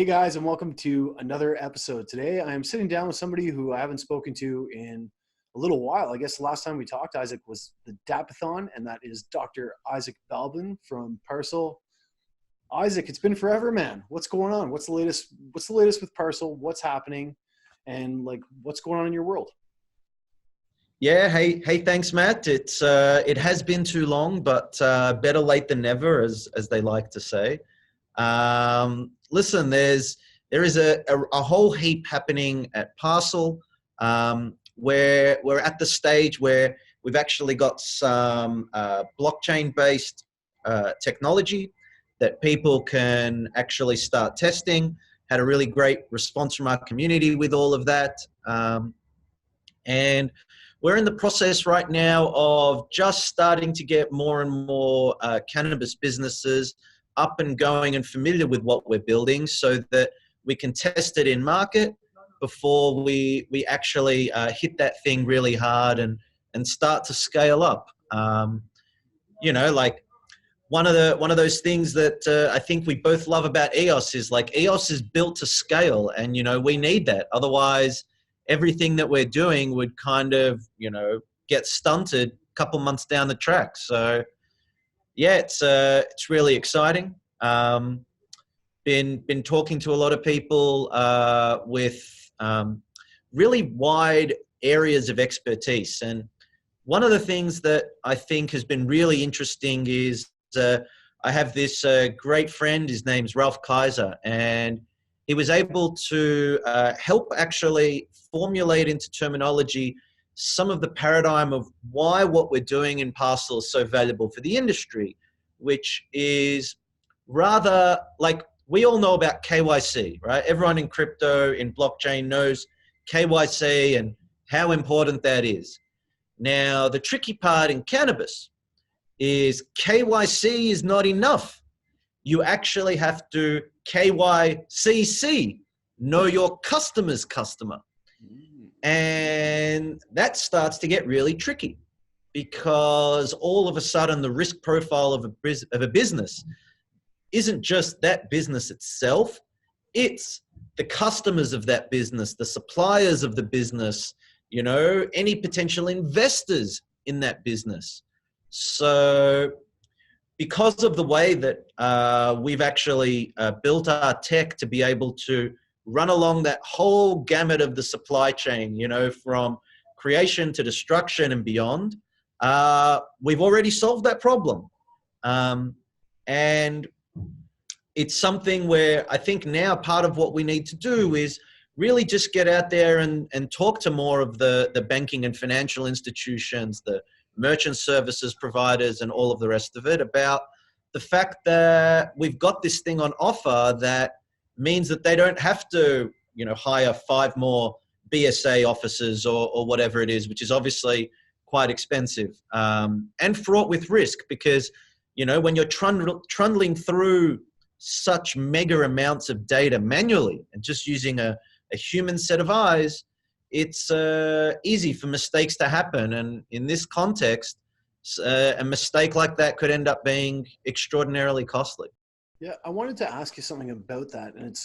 guys, and welcome to another episode. Today I am sitting down with somebody who I haven't spoken to in a little while. I guess the last time we talked, Isaac, was the Dapathon, and that is Dr. Isaac Balbin from Parsl. Isaac, it's been forever, man. What's going on? What's the latest with Parsl? What's happening? And what's going on in your world? Yeah, hey, thanks, Matt. It has been too long, but better late than never, as they like to say. Listen, there is a whole heap happening at Parsl, where we're at the stage where we've actually got some blockchain-based technology that people can actually start testing. Had a really great response from our community with all of that. And we're in the process right now of just starting to get more and more cannabis businesses up and going and familiar with what we're building so that we can test it in market before we actually hit that thing really hard and start to scale up. One of those things that I think we both love about EOS is EOS is built to scale, and we need that. Otherwise, everything that we're doing would kind of get stunted a couple months down the track. So yeah, it's really exciting. Been talking to a lot of people with really wide areas of expertise, and one of the things that I think has been really interesting is I have this great friend. His name's Ralph Kaiser, and he was able to help actually formulate into terminology some of the paradigm of why what we're doing in Parsl is so valuable for the industry, which is rather we all know about KYC, right? Everyone in crypto, in blockchain knows KYC and how important that is. Now, the tricky part in cannabis is KYC is not enough. You actually have to KYCC, know your customer's customer. And that starts to get really tricky because all of a sudden the risk profile of a business isn't just that business itself, it's the customers of that business, the suppliers of the business, any potential investors in that business. So because of the way that we've actually built our tech to be able to run along that whole gamut of the supply chain, from creation to destruction and beyond, we've already solved that problem. And it's something where I think now part of what we need to do is really just get out there and talk to more of the banking and financial institutions, the merchant services providers, and all of the rest of it about the fact that we've got this thing on offer that means that they don't have to, hire 5 more BSA officers or whatever it is, which is obviously quite expensive and fraught with risk because, when you're trundling through such mega amounts of data manually and just using a human set of eyes, it's easy for mistakes to happen. And in this context, a mistake like that could end up being extraordinarily costly. Yeah, I wanted to ask you something about that. And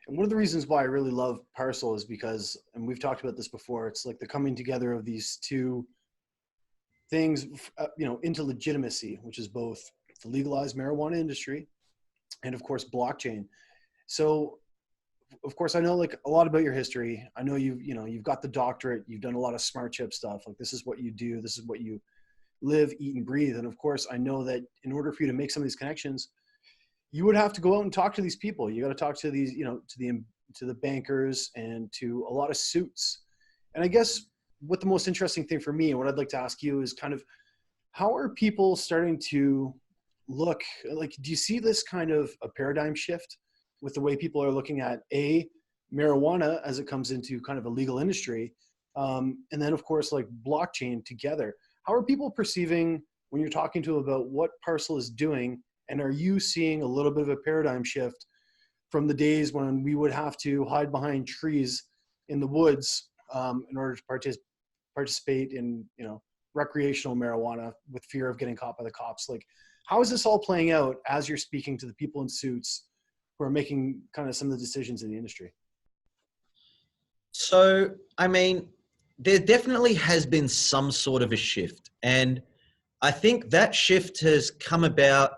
one of the reasons why I really love Parsl is because, and we've talked about this before, it's like the coming together of these two things, into legitimacy, which is both the legalized marijuana industry and of course blockchain. So of course I know a lot about your history. I know you've got the doctorate, you've done a lot of smart chip stuff. This is what you do, this is what you live, eat, and breathe. And of course I know that in order for you to make some of these connections, you would have to go out and talk to these people. You got to talk to these, to the bankers and to a lot of suits. And I guess what the most interesting thing for me and what I'd like to ask you is kind of how are people starting to look do you see this kind of a paradigm shift with the way people are looking at marijuana as it comes into kind of a legal industry, and then of course blockchain together? How are people perceiving when you're talking to them about what Parsl is doing? And are you seeing a little bit of a paradigm shift from the days when we would have to hide behind trees in the woods in order to participate in recreational marijuana with fear of getting caught by the cops? How is this all playing out as you're speaking to the people in suits who are making kind of some of the decisions in the industry? So, I mean, there definitely has been some sort of a shift. And I think that shift has come about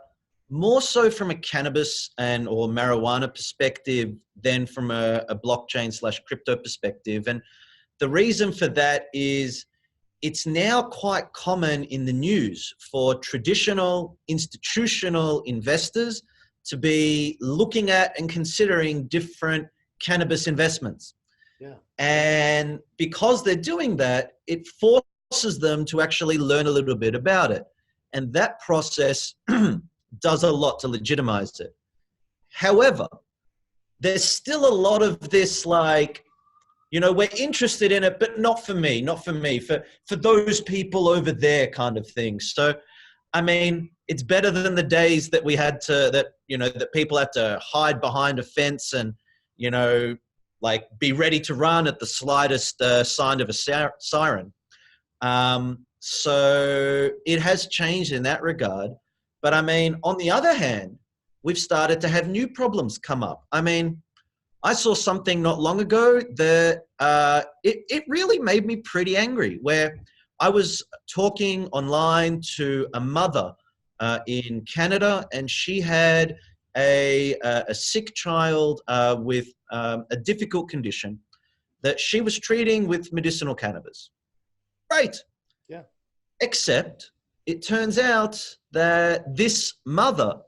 more so from a cannabis and or marijuana perspective than from a blockchain / crypto perspective. And the reason for that is it's now quite common in the news for traditional institutional investors to be looking at and considering different cannabis investments. Yeah. And because they're doing that, it forces them to actually learn a little bit about it. And that process does a lot to legitimize it. However, there's still a lot of this like, we're interested in it, but not for me, for those people over there kind of thing. So, I mean, it's better than the days that we had to, that people had to hide behind a fence and, like be ready to run at the slightest sign of a siren. So it has changed in that regard. But I mean, on the other hand, we've started to have new problems come up. I mean, I saw something not long ago that it really made me pretty angry, where I was talking online to a mother in Canada, and she had a sick child with a difficult condition that she was treating with medicinal cannabis. Right. Yeah. Except it turns out that this mother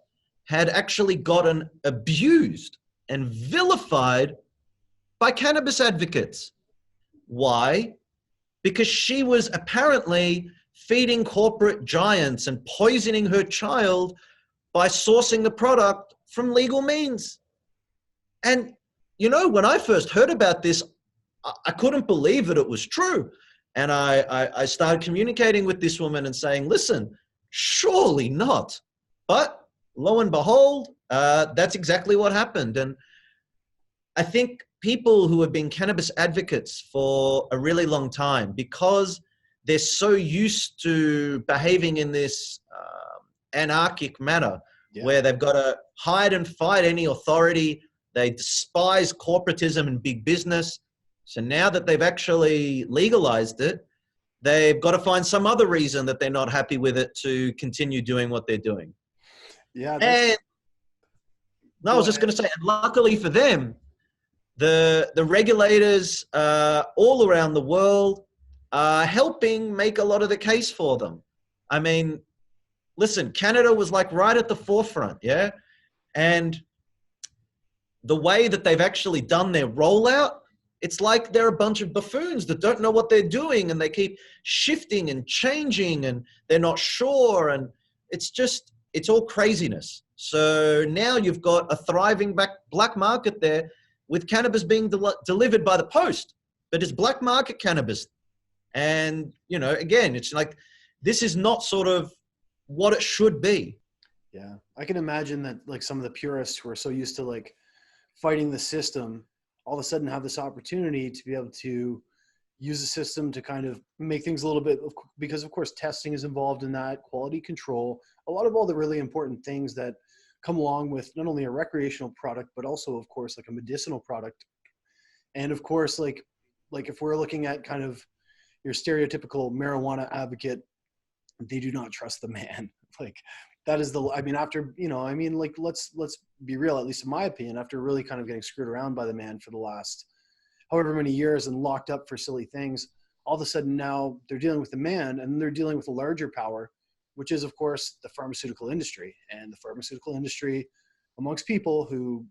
had actually gotten abused and vilified by cannabis advocates. Why? Because she was apparently feeding corporate giants and poisoning her child by sourcing the product from legal means. And, when I first heard about this, I couldn't believe that it was true. And I started communicating with this woman and saying, listen, surely not. But lo and behold, that's exactly what happened. And I think people who have been cannabis advocates for a really long time, because they're so used to behaving in this anarchic manner, where they've got to hide and fight any authority. They despise corporatism and big business. So now that they've actually legalized it, they've got to find some other reason that they're not happy with it to continue doing what they're doing. Yeah. And no, I was just going to say, and luckily for them, the regulators all around the world are helping make a lot of the case for them. I mean, listen, Canada was like right at the forefront, yeah? And the way that they've actually done their rollout, it's like they're a bunch of buffoons that don't know what they're doing, and they keep shifting and changing, and they're not sure, and it's all craziness. So now you've got a thriving black market there with cannabis being delivered by the post, but it's black market cannabis. And, again, it's like, this is not sort of what it should be. Yeah. I can imagine that like some of the purists who are so used to like fighting the system all of a sudden have this opportunity to be able to use the system to kind of make things a little bit, because of course testing is involved in that, quality control, a lot of all the really important things that come along with not only a recreational product, but also of course like a medicinal product. And of course, like if we're looking at kind of your stereotypical marijuana advocate, they do not trust the man. Like that is like, let's be real, at least in my opinion, after really kind of getting screwed around by the man for the last however many years and locked up for silly things, all of a sudden now they're dealing with the man, and they're dealing with a larger power, which is of course the pharmaceutical industry. And the pharmaceutical industry, amongst people who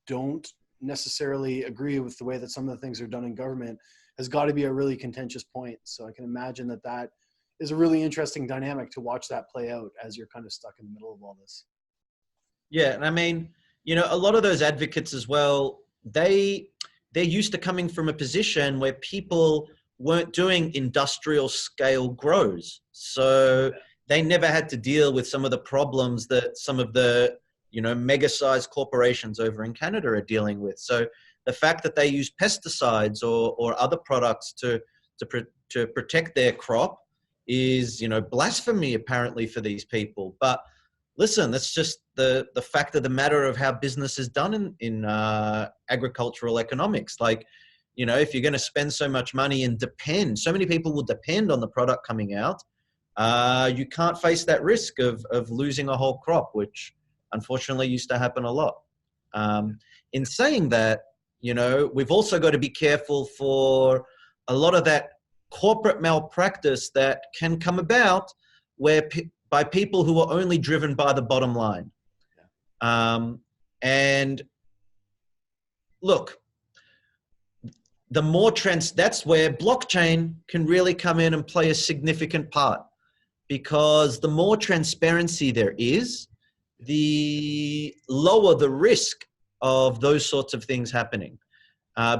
don't necessarily agree with the way that some of the things are done in government, has got to be a really contentious point. So I can imagine that is a really interesting dynamic to watch that play out as you're kind of stuck in the middle of all this. Yeah. And I mean, a lot of those advocates as well, they're used to coming from a position where people weren't doing industrial scale grows. So they never had to deal with some of the problems that some of the, mega sized corporations over in Canada are dealing with. So the fact that they use pesticides or other products to protect their crop is, blasphemy apparently for these people. But listen, that's just the fact of the matter of how business is done in agricultural economics. Like, if you're going to spend so much money and so many people will depend on the product coming out, you can't face that risk of losing a whole crop, which unfortunately used to happen a lot. In saying that, we've also got to be careful for a lot of that corporate malpractice that can come about by people who are only driven by the bottom line. And look, that's where blockchain can really come in and play a significant part, because the more transparency there is, the lower the risk of those sorts of things happening.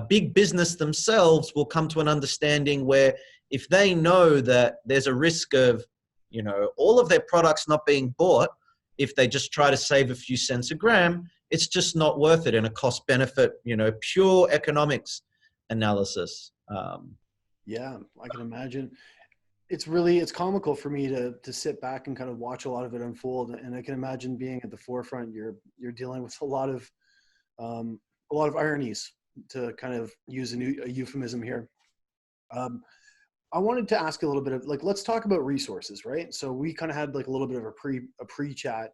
Big business themselves will come to an understanding where if they know that there's a risk of, all of their products not being bought, if they just try to save a few cents a gram, it's just not worth it in a cost benefit, pure economics analysis. Yeah, I can imagine. It's comical for me to sit back and kind of watch a lot of it unfold. And I can imagine being at the forefront, you're dealing with a lot of ironies, to kind of use a euphemism here. I wanted to ask a little bit of, like, let's talk about resources, right? So we kind of had like a little bit of a pre-chat,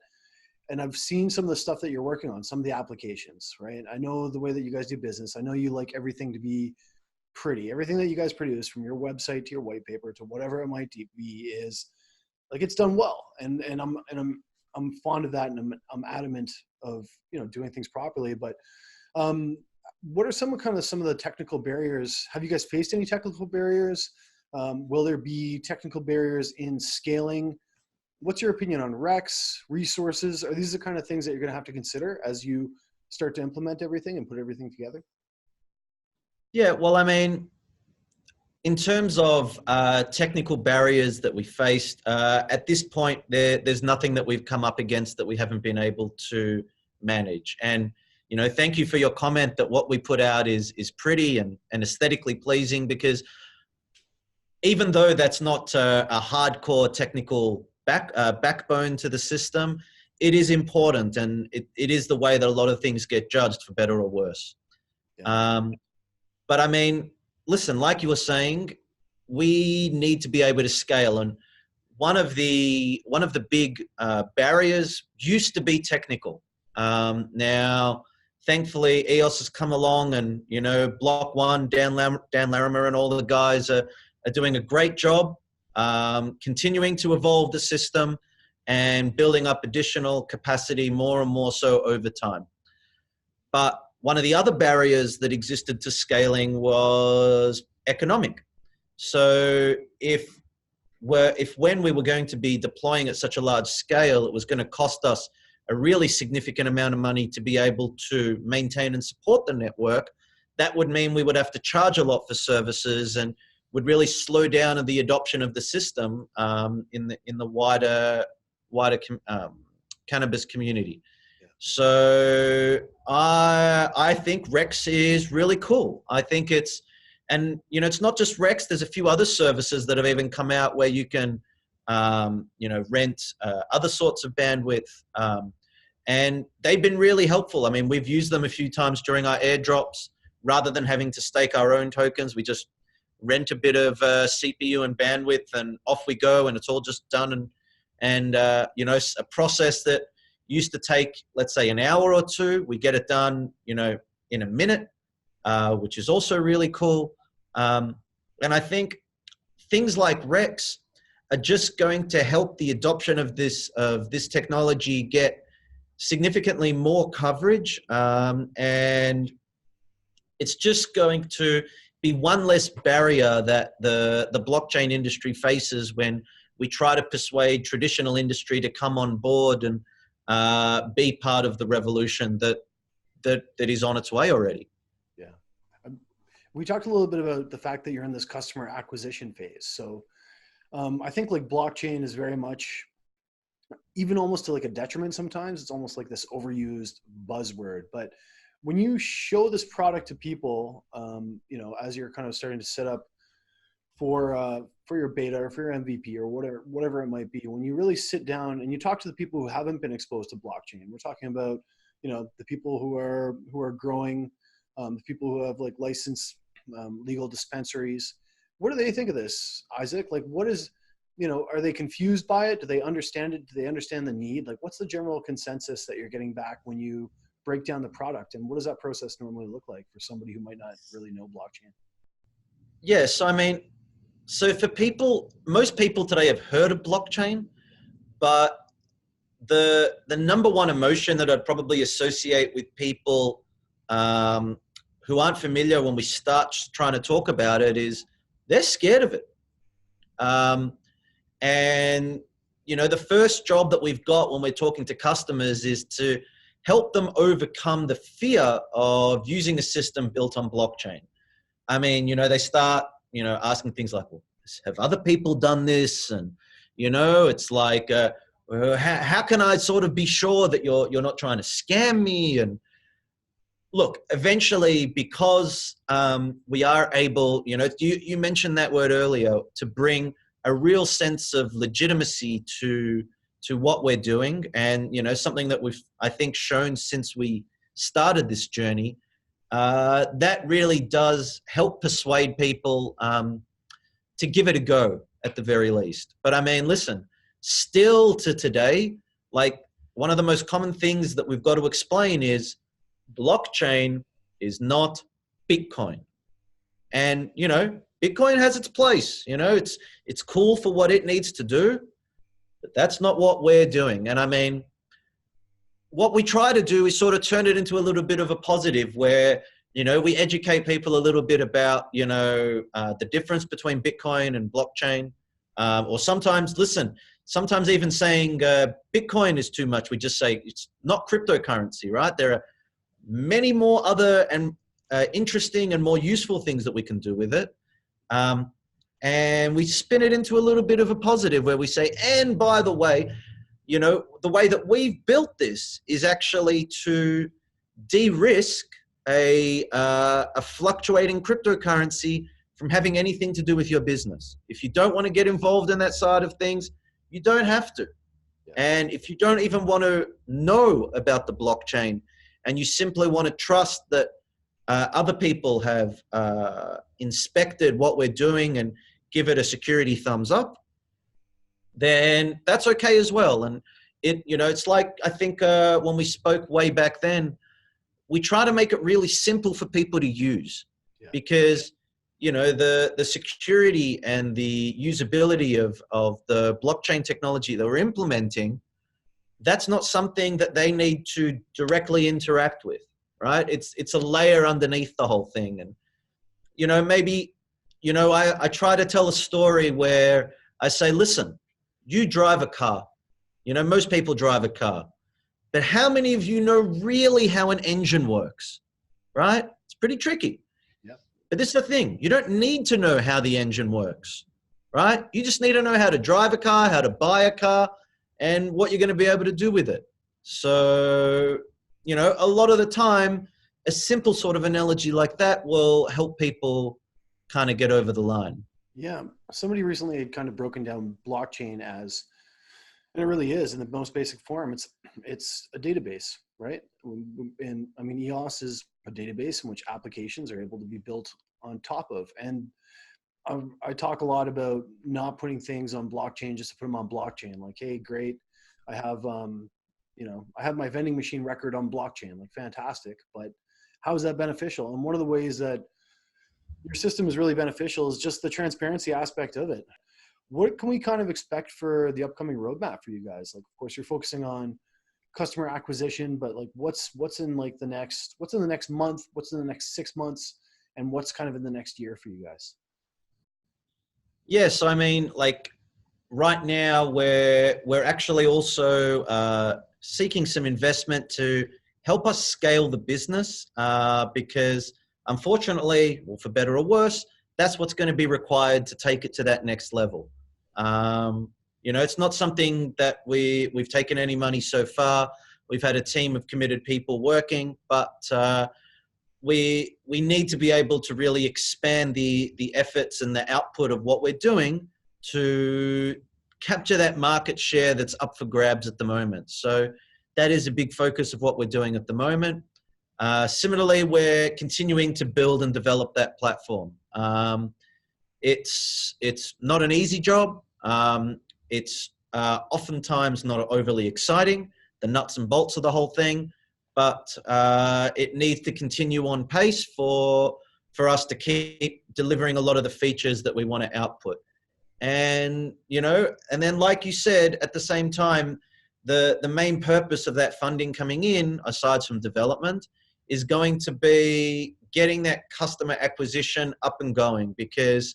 and I've seen some of the stuff that you're working on, some of the applications, right? I know the way that you guys do business. I know you like everything to be pretty. Everything that you guys produce, from your website to your white paper to whatever it might be, is like, it's done well. And I'm fond of that, and I'm adamant of, doing things properly. But what are some of the technical barriers? Have you guys faced any technical barriers? Will there be technical barriers in scaling? What's your opinion on Rex, resources? Are these the kind of things that you're going to have to consider as you start to implement everything and put everything together? Yeah, well, I mean, in terms of technical barriers that we faced, at this point, there's nothing that we've come up against that we haven't been able to manage. And, thank you for your comment that what we put out is pretty and aesthetically pleasing, because even though that's not a hardcore technical backbone to the system, it is important, and it is the way that a lot of things get judged, for better or worse. Yeah. But I mean, listen, like you were saying, we need to be able to scale. And one of the big barriers used to be technical. Now, thankfully, EOS has come along, and, Block One, Dan Larimer and all the guys are doing a great job, continuing to evolve the system and building up additional capacity more and more so over time. But one of the other barriers that existed to scaling was economic. So if when we were going to be deploying at such a large scale, it was going to cost us a really significant amount of money to be able to maintain and support the network, that would mean we would have to charge a lot for services, and would really slow down the adoption of the system in the wider cannabis community. So I think Rex is really cool. I think it's not just Rex. There's a few other services that have even come out where you can, rent other sorts of bandwidth, and they've been really helpful. I mean, we've used them a few times during our airdrops. Rather than having to stake our own tokens, we just rent a bit of CPU and bandwidth, and off we go, and it's all just done. And a process that used to take, let's say, an hour or two, we get it done, in a minute, which is also really cool. And I think things like Rex are just going to help the adoption of this technology get significantly more coverage, and it's just going to be one less barrier that the blockchain industry faces when we try to persuade traditional industry to come on board and be part of the revolution that is on its way already. Yeah. We talked a little bit about the fact that you're in this customer acquisition phase. So I think like blockchain is very much, even almost to like a detriment sometimes. It's almost like this overused buzzword. But when you show this product to people, as you're kind of starting to set up for your beta or for your MVP or whatever it might be, when you really sit down and you talk to the people who haven't been exposed to blockchain, we're talking about, the people who are growing, the people who have like licensed legal dispensaries. What do they think of this, Isaac? Like, what is, are they confused by it? Do they understand it? Do they understand the need? Like, what's the general consensus that you're getting back when you break down the product? And what does that process normally look like for somebody who might not really know blockchain? Yes, I mean, so for most people today have heard of blockchain, but the number one emotion that I'd probably associate with people who aren't familiar when we start trying to talk about it is they're scared of it. And, the first job that we've got when we're talking to customers is to help them overcome the fear of using a system built on blockchain. I mean, they start, asking things like, well, have other people done this? And, it's like, how can I sort of be sure that you're not trying to scam me? And look, eventually, because we are able, you mentioned that word earlier, to bring a real sense of legitimacy to what we're doing. And, something that we've, I think, shown since we started this journey, that really does help persuade people to give it a go at the very least. But I mean, listen, still to today, like one of the most common things that we've got to explain is blockchain is not Bitcoin. And, Bitcoin has its place, it's cool for what it needs to do, but that's not what we're doing. And I mean, what we try to do is sort of turn it into a little bit of a positive where, we educate people a little bit about, the difference between Bitcoin and blockchain. Or sometimes even saying Bitcoin is too much. We just say it's not cryptocurrency, right? There are many more other and interesting and more useful things that we can do with it. And we spin it into a little bit of a positive where we say, and by the way, the way that we've built this is actually to de-risk a fluctuating cryptocurrency from having anything to do with your business. If you don't want to get involved in that side of things, you don't have to. Yeah. And if you don't even want to know about the blockchain and you simply want to trust that other people have inspected what we're doing and give it a security thumbs up, then that's okay as well. And it's like, I think when we spoke way back then, we try to make it really simple for people to use. Yeah. Because, the security and the usability of the blockchain technology that we're implementing, that's not something that they need to directly interact with, right? It's a layer underneath the whole thing. And, maybe, I try to tell a story where I say, listen, you drive a car. Most people drive a car. But how many of you know really how an engine works, right? It's pretty tricky. Yep. But this is the thing. You don't need to know how the engine works, right? You just need to know how to drive a car, how to buy a car, and what you're going to be able to do with it. So, a lot of the time, a simple sort of analogy like that will help people kind of get over the line. Yeah. Somebody recently had kind of broken down blockchain as, and it really is in the most basic form, it's a database, right? And I mean, EOS is a database in which applications are able to be built on top of. And I talk a lot about not putting things on blockchain just to put them on blockchain. Like, hey, great, I have I have my vending machine record on blockchain. Like, fantastic, but how is that beneficial? And one of the ways that your system is really beneficial is just the transparency aspect of it. What can we kind of expect for the upcoming roadmap for you guys? Like, of course, you're focusing on customer acquisition, but like, what's in like the next month, what's in the next 6 months, and what's kind of in the next year for you guys? Yes, I mean, like right now we're actually also seeking some investment to help us scale the business because unfortunately, well, for better or worse, that's what's going to be required to take it to that next level. It's not something that we've taken any money so far. We've had a team of committed people working, but we need to be able to really expand the efforts and the output of what we're doing to capture that market share that's up for grabs at the moment. So that is a big focus of what we're doing at the moment. Similarly, we're continuing to build and develop that platform. It's not an easy job. It's oftentimes not overly exciting, the nuts and bolts of the whole thing, but it needs to continue on pace for us to keep delivering a lot of the features that we want to output. And, and then like you said, at the same time, the main purpose of that funding coming in, aside from development, is going to be getting that customer acquisition up and going, because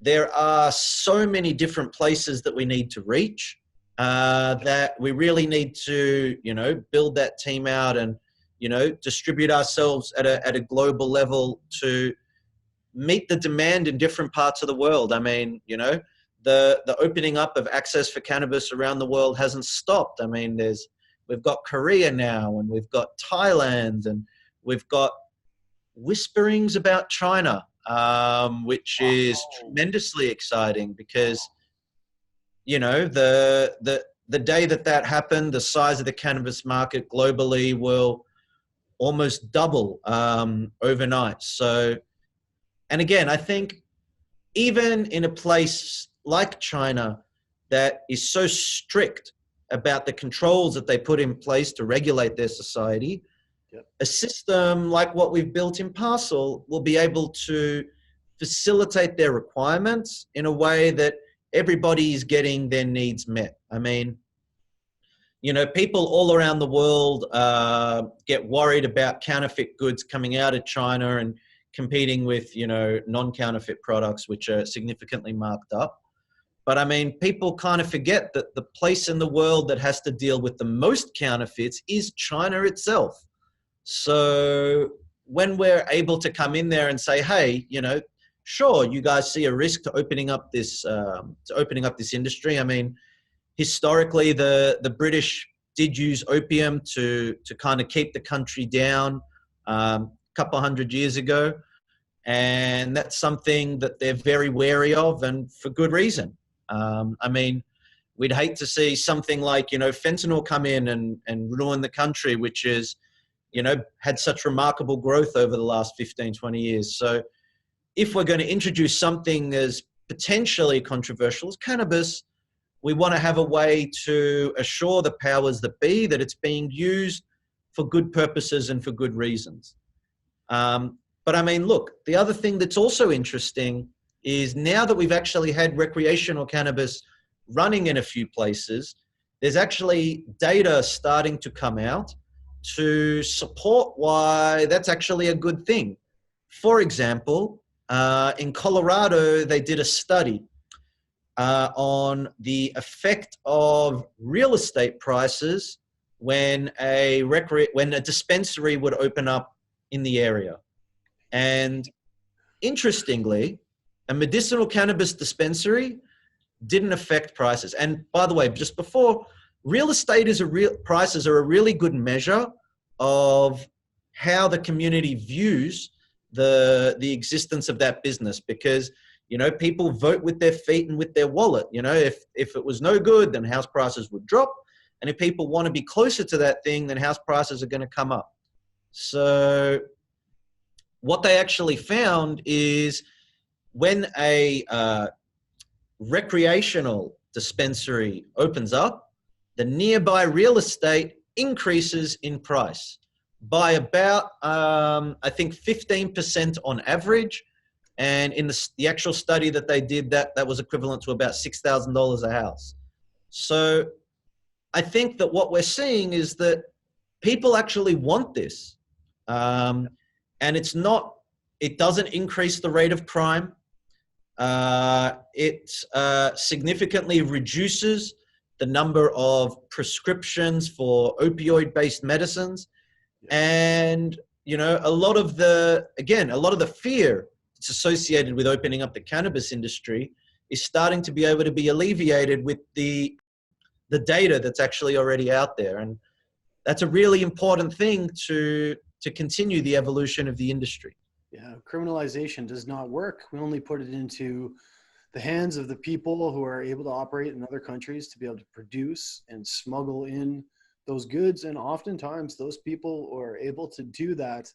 there are so many different places that we need to reach that we really need to, build that team out and, distribute ourselves at a global level to meet the demand in different parts of the world. I mean, the opening up of access for cannabis around the world hasn't stopped. I mean, we've got Korea now, and we've got Thailand, and we've got whisperings about China, which is tremendously exciting, because, the day that happened, the size of the cannabis market globally will almost double overnight. So, and again, I think even in a place like China that is so strict about the controls that they put in place to regulate their society, yep, a system like what we've built in Parsl will be able to facilitate their requirements in a way that everybody is getting their needs met. I mean, people all around the world get worried about counterfeit goods coming out of China and competing with, non-counterfeit products, which are significantly marked up. But I mean, people kind of forget that the place in the world that has to deal with the most counterfeits is China itself. So when we're able to come in there and say, hey, sure, you guys see a risk to opening up this industry. I mean, historically, the British did use opium to kind of keep the country down a couple hundred years ago. And that's something that they're very wary of, and for good reason. I mean, we'd hate to see something like, fentanyl come in and ruin the country, which is, had such remarkable growth over the last 15, 20 years. So if we're going to introduce something as potentially controversial as cannabis, we want to have a way to assure the powers that be that it's being used for good purposes and for good reasons. But I mean, look, the other thing that's also interesting is now that we've actually had recreational cannabis running in a few places, there's actually data starting to come out to support why that's actually a good thing. For example, in Colorado, they did a study on the effect of real estate prices when a dispensary would open up in the area. And interestingly, a medicinal cannabis dispensary didn't affect prices. And by the way, just before, prices are a really good measure of how the community views the existence of that business, because people vote with their feet and with their wallet. If it was no good, then house prices would drop, and if people want to be closer to that thing, then house prices are going to come up. So what they actually found is when a recreational dispensary opens up, the nearby real estate increases in price by about, I think, 15% on average. And in the actual study that they did, that was equivalent to about $6,000 a house. So I think that what we're seeing is that people actually want this. And it doesn't increase the rate of crime. It significantly reduces the number of prescriptions for opioid-based medicines. And, a lot of the fear that's associated with opening up the cannabis industry is starting to be able to be alleviated with the data that's actually already out there. And that's a really important thing to to continue the evolution of the industry. Yeah, criminalization does not work. We only put it into the hands of the people who are able to operate in other countries to be able to produce and smuggle in those goods. And oftentimes those people who are able to do that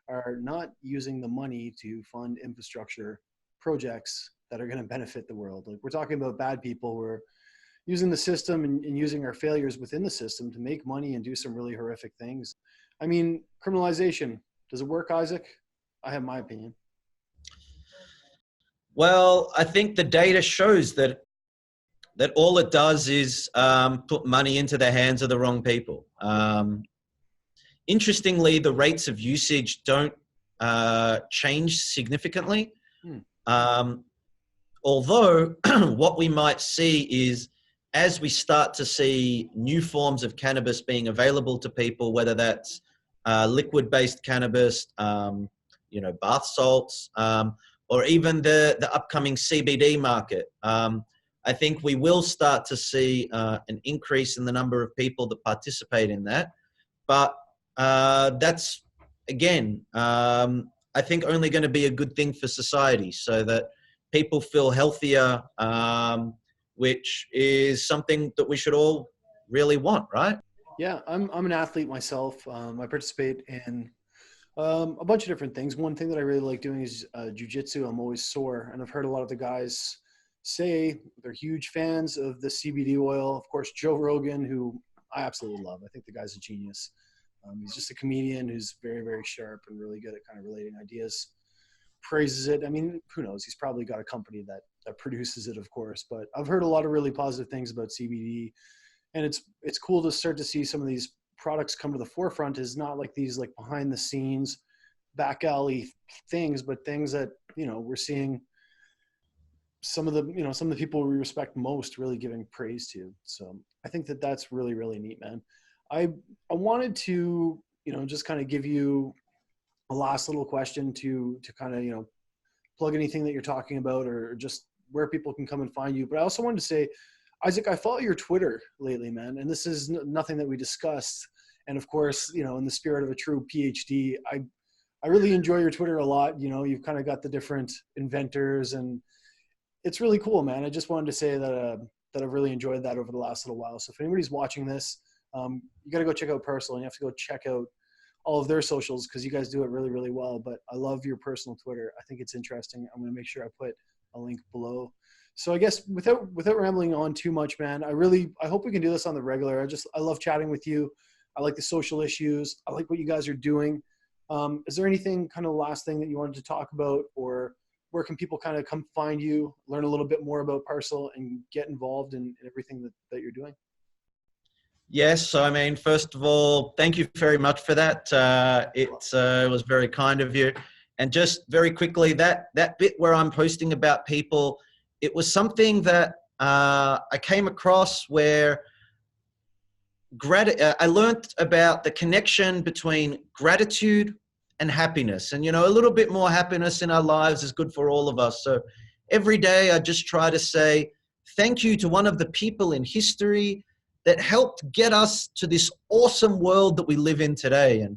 are not using the money to fund infrastructure projects that are going to benefit the world. Like, we're talking about bad people who are using the system and using our failures within the system to make money and do some really horrific things. I mean, criminalization, does it work, Isaac? I have my opinion. Well, I think the data shows that all it does is put money into the hands of the wrong people. Interestingly, the rates of usage don't change significantly. Although what we might see is, as we start to see new forms of cannabis being available to people, whether that's liquid-based cannabis, bath salts, or even the upcoming CBD market, I think we will start to see an increase in the number of people that participate in that. But that's, again, I think only going to be a good thing for society, so that people feel healthier, which is something that we should all really want, right? Yeah, I'm an athlete myself. I participate in a bunch of different things. One thing that I really like doing is jujitsu. I'm always sore, and I've heard a lot of the guys say they're huge fans of the CBD oil. Of course, Joe Rogan, who I absolutely love. I think the guy's a genius. He's just a comedian who's very, very sharp and really good at kind of relating ideas. Praises it. I mean, who knows? He's probably got a company that produces it, of course. But I've heard a lot of really positive things about CBD, and it's cool to start to see some of these products come to the forefront. Is not like these like behind the scenes, back alley things, but things that we're seeing some of the people we respect most really giving praise to. So I think that's really, really neat, man. I wanted to just kind of give you a last little question to kind of plug anything that you're talking about, or just where people can come and find you. But I also wanted to say, Isaac, I follow your Twitter lately, man, and this is nothing that we discussed. And of course, in the spirit of a true PhD, I really enjoy your Twitter a lot. You've kind of got the different inventors, and it's really cool, man. I just wanted to say that I've really enjoyed that over the last little while. So if anybody's watching this, you got to go check out Parsl, and you have to go check out all of their socials, because you guys do it really, really well. But I love your personal Twitter. I think it's interesting. I'm going to make sure I put a link below. So I guess without rambling on too much, man, I hope we can do this on the regular. I love chatting with you. I like the social issues. I like what you guys are doing. Is there anything kind of last thing that you wanted to talk about, or where can people kind of come find you, learn a little bit more about Parsl, and get involved in everything that you're doing? Yes. So, I mean, first of all, thank you very much for that. It was very kind of you. And just very quickly, that bit where I'm posting about people, it was something that I came across where I learned about the connection between gratitude and happiness. And, a little bit more happiness in our lives is good for all of us. So every day I just try to say thank you to one of the people in history that helped get us to this awesome world that we live in today. And,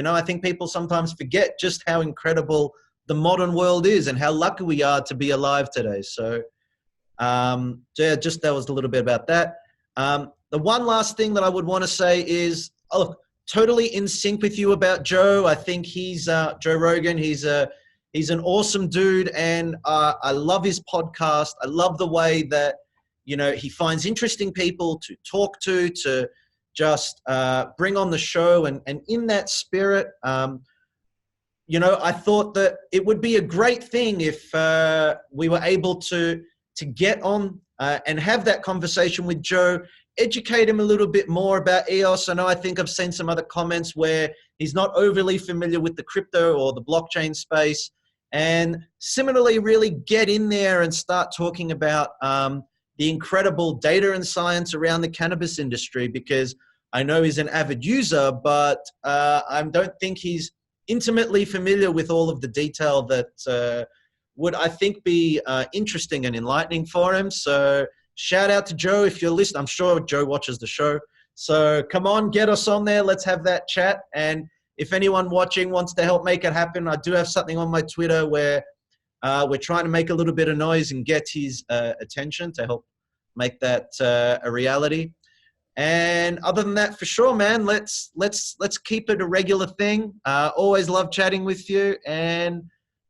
I think people sometimes forget just how incredible the modern world is and how lucky we are to be alive today. So, just that was a little bit about that. The one last thing that I would want to say is, totally in sync with you about Joe. I think he's Joe Rogan. He's an awesome dude, and I love his podcast. I love the way that he finds interesting people to talk to just bring on the show. And in that spirit, I thought that it would be a great thing if we were able to get on and have that conversation with Joe, educate him a little bit more about EOS. I think I've seen some other comments where he's not overly familiar with the crypto or the blockchain space, and similarly really get in there and start talking about the incredible data and science around the cannabis industry, because I know he's an avid user, but I don't think he's intimately familiar with all of the detail that would, I think, be interesting and enlightening for him. So shout out to Joe if you're listening. I'm sure Joe watches the show. So come on, get us on there. Let's have that chat. And if anyone watching wants to help make it happen, I do have something on my Twitter where we're trying to make a little bit of noise and get his attention to help make that a reality. And other than that, for sure, man, let's keep it a regular thing. Always love chatting with you, and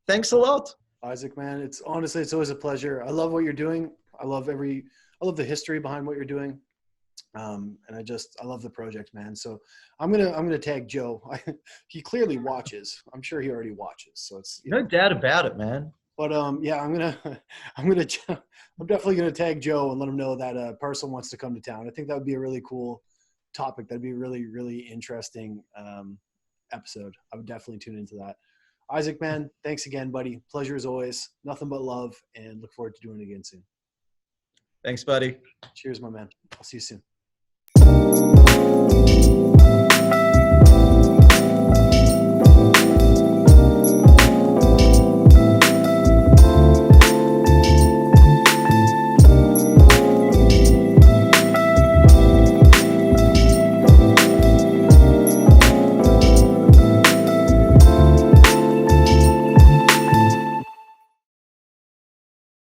thanks a lot. Isaac, man, it's always a pleasure. I love what you're doing. I love the history behind what you're doing. And I love the project, man. So I'm gonna tag Joe. He clearly watches. I'm sure he already watches. So it's no doubt about it, man. But yeah, I'm definitely gonna tag Joe and let him know that Parsl wants to come to town. I think that would be a really cool topic. That'd be a really, really interesting episode. I would definitely tune into that. Isaac, man, thanks again, buddy. Pleasure as always. Nothing but love, and look forward to doing it again soon. Thanks, buddy. Cheers, my man. I'll see you soon.